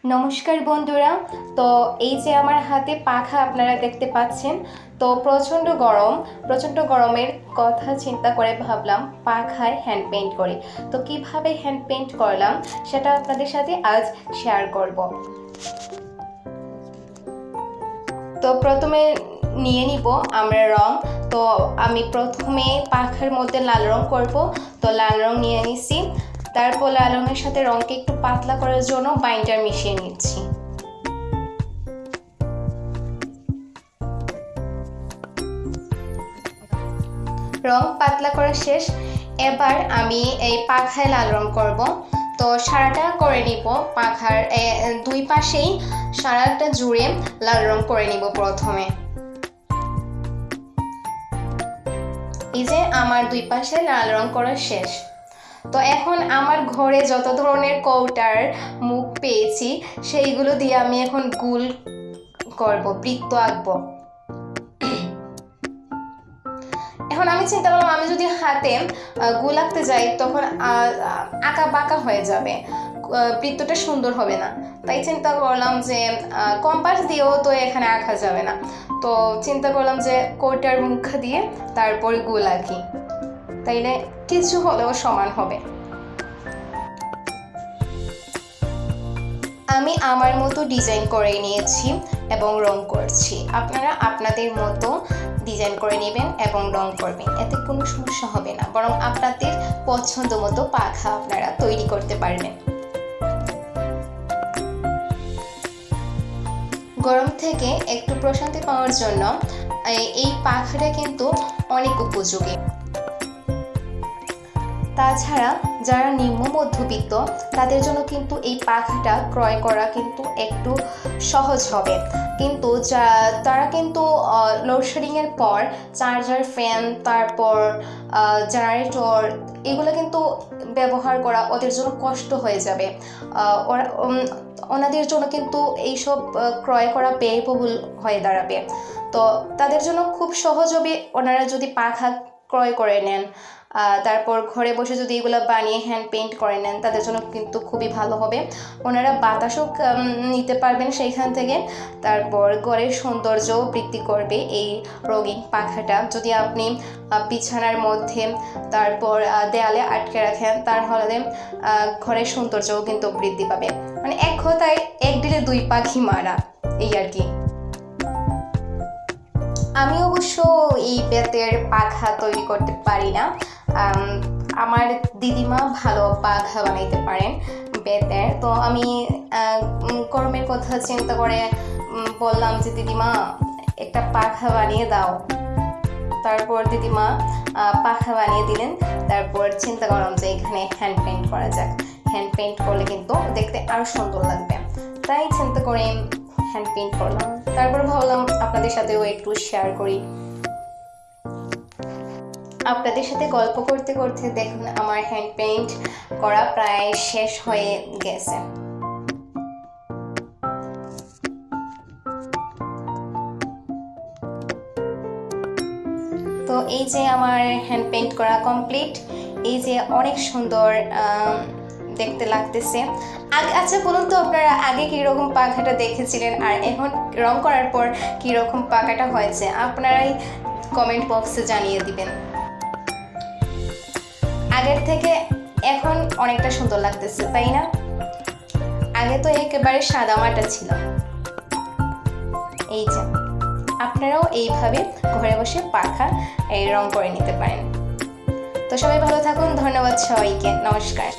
নমস্কার বন্ধুরা। তো এই যে আমার হাতে পাখা আপনারা দেখতে পাচ্ছেন। তো প্রচণ্ড গরমের কথা চিন্তা করে ভাবলাম পাখায় হ্যান্ড পেইন্ট করি। তো কিভাবে হ্যান্ড পেইন্ট করলাম সেটা আপনাদের সাথে আজ শেয়ার করব। তো প্রথমে নিয়ে নিব আমরা রং। তো আমি প্রথমে পাখার মধ্যে লাল রং করব। তো লাল রং নিয়ে নিছি। তারপর লাল রঙের সাথে রংকে একটু পাতলা করার জন্য বাইন্ডার মিশিয়ে নিচ্ছি। রং পাতলা করা শেষ। এবার আমি এই পাখায় লাল রং করব। তো সারাটা করে নিব, পাখার দুই পাশেই সারাটা জুড়ে লাল রং করে নিব প্রথমে। এই যে আমার দুই পাশে লাল রং করা শেষ। তো এখন আমার ঘরে যত ধরনের কৌটার মুখ পেয়েছি সেইগুলো দিয়ে আমি এখন গোল করব, বৃত্ত আঁকবো। এখন আমি চিন্তা করলাম আমি যদি হাতে গোল আঁকতে যাই তখন আঁকা বাঁকা হয়ে যাবে, বৃত্তটা সুন্দর হবে না। তাই চিন্তা করলাম যে কম্পাস দিয়েও তো এখানে আঁকা যাবে না। তো চিন্তা করলাম যে কৌটার মুখ দিয়ে তারপরে গোল আঁকি, তাইলে কিছু হলেও সমান হবে। আমি আমার মতো ডিজাইন করে নিয়েছি এবং রং করছি। আপনারা আপনাদের মতো ডিজাইন করে নেবেন এবং রং করবেন, এতে কোনো সমস্যা হবে না, বরং আপনাদের পছন্দ মতো পাখা আপনারা তৈরি করতে পারবেন। গরম থেকে একটু প্রশান্তি পাওয়ার জন্য এই পাখাটা কিন্তু অনেক উপযোগী। তাছাড়া যারা নিম্ন মধ্যবিত্ত তাদের জন্য কিন্তু এই পাখাটা ক্রয় করা কিন্তু একটু সহজ হবে। কিন্তু তারা কিন্তু লোডশেডিংয়ের পর চার্জার, ফ্যান, তারপর জেনারেটর এগুলো কিন্তু ব্যবহার করা ওদের জন্য কষ্ট হয়ে যাবে। ওনাদের জন্য কিন্তু এইসব ক্রয় করা ব্যয়বহুল হয়ে দাঁড়াবে। তো তাদের জন্য খুব সহজ হবে ওনারা যদি পাখা ক্রয় করে নেন। তারপর ঘরে বসে যদি এগুলো বানিয়ে হ্যান্ড পেইন্ট করে নেন তাদের জন্য কিন্তু খুবই ভালো হবে। ওনারা বাতাসও নিতে পারবেন সেইখান থেকে। তারপর ঘরের সৌন্দর্যও বৃদ্ধি করবে এই রঙিন পাখাটা। যদি আপনি বিছানার মধ্যে তারপর দেয়ালে আটকে রাখেন তাহলে ঘরের সৌন্দর্যও কিন্তু বৃদ্ধি পাবে। মানে এক কথায় এক দিলে দুই পাখি মারা, এই আর কি। আমি অবশ্য এই বেতের পাখা তৈরি করতে পারি না। আমার দিদিমা ভালো পাখা বানাইতে পারেন বেতের। তো আমি গরমের কথা চিন্তা করে বললাম যে দিদিমা একটা পাখা বানিয়ে দাও। তারপর দিদিমা পাখা বানিয়ে দিলেন। তারপর চিন্তা করলাম যে এখানে হ্যান্ড পেইন্ট করা যাক। হ্যান্ড পেইন্ট করলে কিন্তু দেখতে আরও সুন্দর লাগবে, তাই চিন্তা করে হ্যান্ড পেইন্ট করলাম। তারপর ভাবলাম আপনাদের সাথেও একটু শেয়ার করি। আপনাদের সাথে গল্প করতে করতে দেখুন আমার হ্যান্ড পেইন্ট করা প্রায় শেষ হয়ে গেছে। তো এই যে আমার হ্যান্ড পেইন্ট করা কমপ্লিট। এই যে অনেক সুন্দর দেখতে লাগতেছে। আচ্ছা বলুন তো আপনারা আগে কীরকম পাখাটা দেখেছিলেন আর এখন রং করার পর কীরকম পাখাটা হয়েছে, আপনারাই কমেন্ট বক্সে জানিয়ে দিবেন। আগের থেকে এখন অনেকটা সুন্দর লাগতেছে, তাই না? আগে তো একেবারে সাদামাটা ছিল। এই যে আপনারাও এইভাবে ঘরে বসে পাখা রং করে নিতে পারেন। তো সবাই ভালো থাকুন। ধন্যবাদ সবাইকে। নমস্কার।